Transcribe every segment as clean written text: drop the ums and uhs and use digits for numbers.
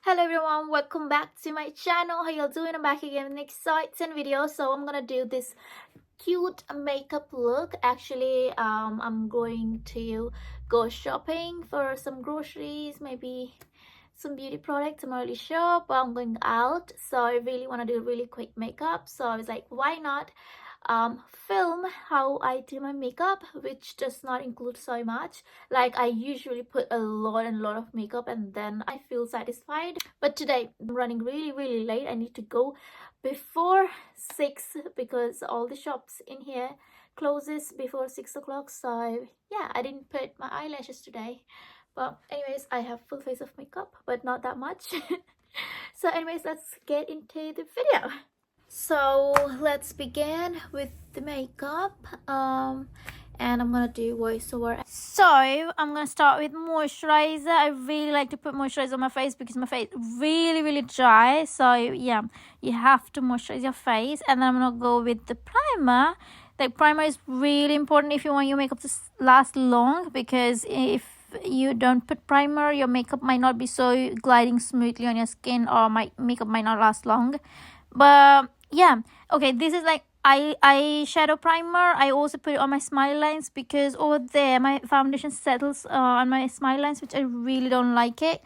Hello everyone, welcome back to my channel. How y'all doing? I'm back again with an exciting video. So I'm gonna do this cute makeup look. Actually, I'm going to go shopping for some groceries, maybe some beauty products. I'm not really sure, but I'm going out, so I really want to do really quick makeup. So I was like, why not film how I do my makeup, which does not include so much. Like I usually put a lot of makeup and then I feel satisfied, but today I'm running really late. I need to go before 6 because all the shops in here closes before 6 o'clock. So yeah, I didn't put my eyelashes today, but anyways, I have full face of makeup, but not that much. So anyways, let's get into the video. So let's begin with the makeup, and I'm gonna do voiceover. So I'm gonna start with moisturizer. I really like to put moisturizer on my face because my face really dry. So yeah, you have to moisturize your face. And then I'm gonna go with the primer. The primer is really important if you want your makeup to last long, because if you don't put primer, your makeup might not be so gliding smoothly on your skin, or my makeup might not last long. But yeah, okay, this is like eyeshadow primer. I also put it on my smile lines because over there my foundation settles on my smile lines, which I really don't like it.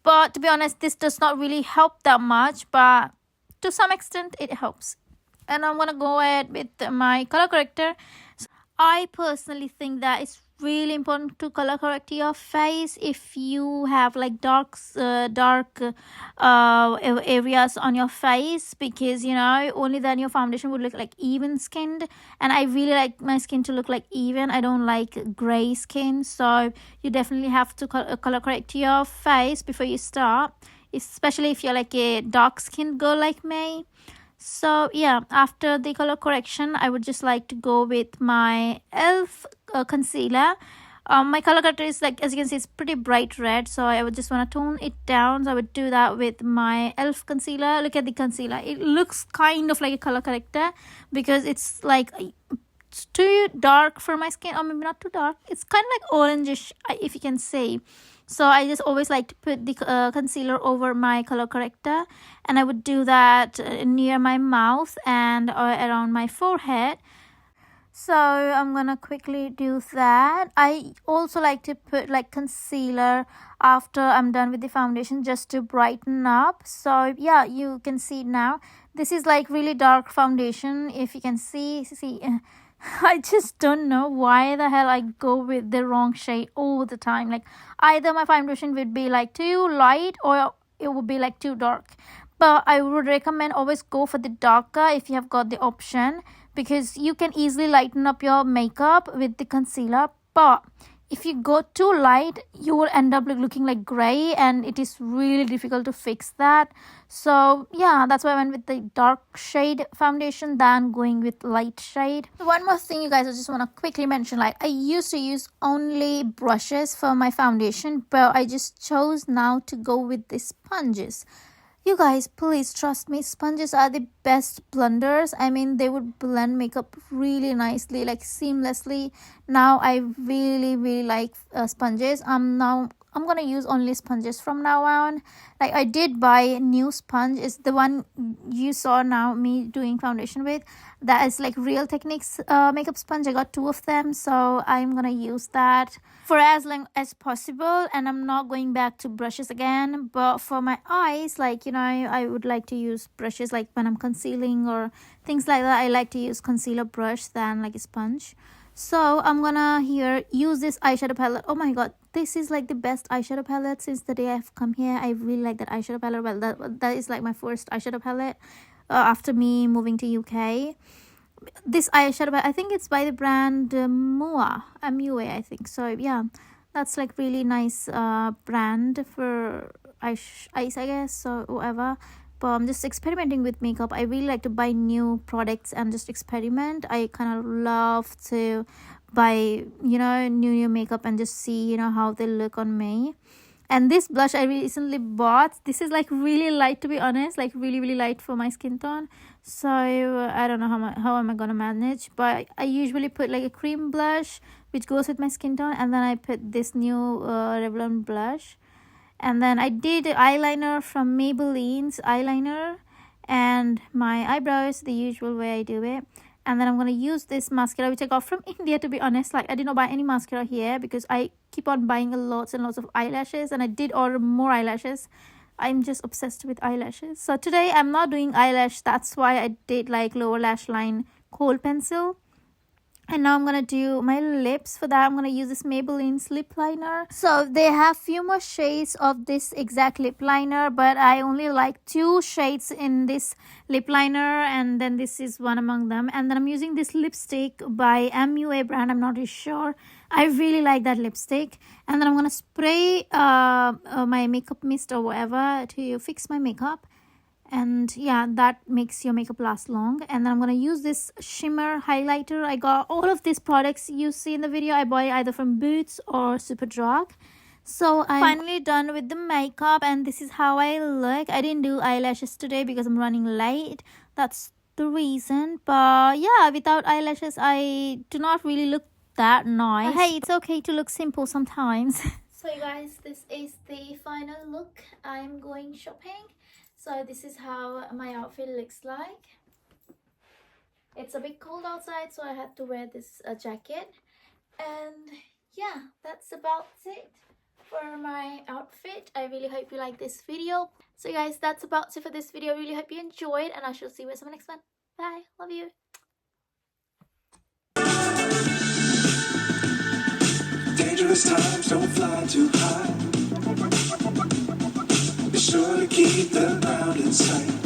But to be honest, this does not really help that much, but to some extent it helps. And I'm gonna go ahead with my color corrector. I personally think that it's really important to color correct your face if you have like dark areas on your face, because only then your foundation would look like even skinned, and I really like my skin to look like even. I don't like gray skin, so you definitely have to color correct your face before you start, especially if you're like a dark skinned girl like me. So yeah, after the color correction, I would just like to go with my elf concealer. My color corrector is, like, as you can see, it's pretty bright red, so I would just want to tone it down. So I would do that with my elf concealer. Look at the concealer, it looks kind of like a color corrector because it's like it's too dark for my skin, or maybe not too dark, it's kind of like orangish, if you can say. So I just always like to put the concealer over my color corrector, and I would do that near my mouth and around my forehead. So I'm gonna quickly do that. I also like to put like concealer after I'm done with the foundation, just to brighten up. So yeah, you can see now, this is like really dark foundation, if you can see. I just don't know why the hell I go with the wrong shade all the time. Like either my foundation would be like too light or it would be like too dark. But I would recommend always go for the darker if you have got the option, because you can easily lighten up your makeup with the concealer. But if you go too light, you will end up looking like gray, and it is really difficult to fix that. So yeah, that's why I went with the dark shade foundation than going with light shade. One more thing, you guys, I just want to quickly mention, like I used to use only brushes for my foundation, but I just chose now to go with the sponges. You guys, please trust me, sponges are the best blenders. I mean, they would blend makeup really nicely, like seamlessly. Now I really like sponges. I'm gonna use only sponges from now on. Like I did buy a new sponge. It's the one you saw now me doing foundation with. That is like Real Techniques makeup sponge. I got 2 of them, so I'm gonna use that for as long as possible, and I'm not going back to brushes again. But for my eyes, like I would like to use brushes, like when I'm concealing or things like that. I like to use concealer brush than like a sponge. So I'm gonna here use this eyeshadow palette. Oh my god, this is like the best eyeshadow palette since the day I've come here. I really like that eyeshadow palette. Well, that is like my first eyeshadow palette after me moving to UK. This eyeshadow palette, I think it's by the brand MUA, I think. So yeah, that's like really nice brand for eyes, I guess, so whatever. But I'm just experimenting with makeup. I really like to buy new products and just experiment. I kind of love to buy new makeup and just see how they look on me. And this blush I recently bought, this is like really light, to be honest, like really light for my skin tone. So I don't know how am I gonna manage, but I usually put like a cream blush which goes with my skin tone, and then I put this new Revlon blush. And then I did eyeliner from Maybelline's eyeliner, and my eyebrows the usual way I do it. And then I'm going to use this mascara which I got from India, to be honest. Like, I did not buy any mascara here because I keep on buying lots and lots of eyelashes, and I did order more eyelashes. I'm just obsessed with eyelashes. So today I'm not doing eyelash. That's why I did like lower lash line kohl pencil. And now I'm gonna do my lips. For that, I'm gonna use this Maybelline's lip liner. So they have few more shades of this exact lip liner, but I only like 2 shades in this lip liner, and then this is one among them. And then I'm using this lipstick by MUA brand. I'm not really sure. I really like that lipstick. And then I'm gonna spray my makeup mist or whatever to fix my makeup. And yeah, that makes your makeup last long. And then I'm gonna use this shimmer highlighter. I got all of these products you see in the video. I bought it either from Boots or Superdrug. So I'm finally done with the makeup, and this is how I look. I didn't do eyelashes today because I'm running late. That's the reason. But yeah, without eyelashes I do not really look that nice. But hey, it's okay to look simple sometimes. So you guys, this is the final look. I'm going shopping. So this is how my outfit looks like. It's a bit cold outside, so I had to wear this jacket. And yeah, that's about it for my outfit. I really hope you like this video. So guys, that's about it for this video. I really hope you enjoyed, and I shall see you in the next one. Bye. Love you. Dangerous times, don't fly too high. Be sure to keep the ground in sight.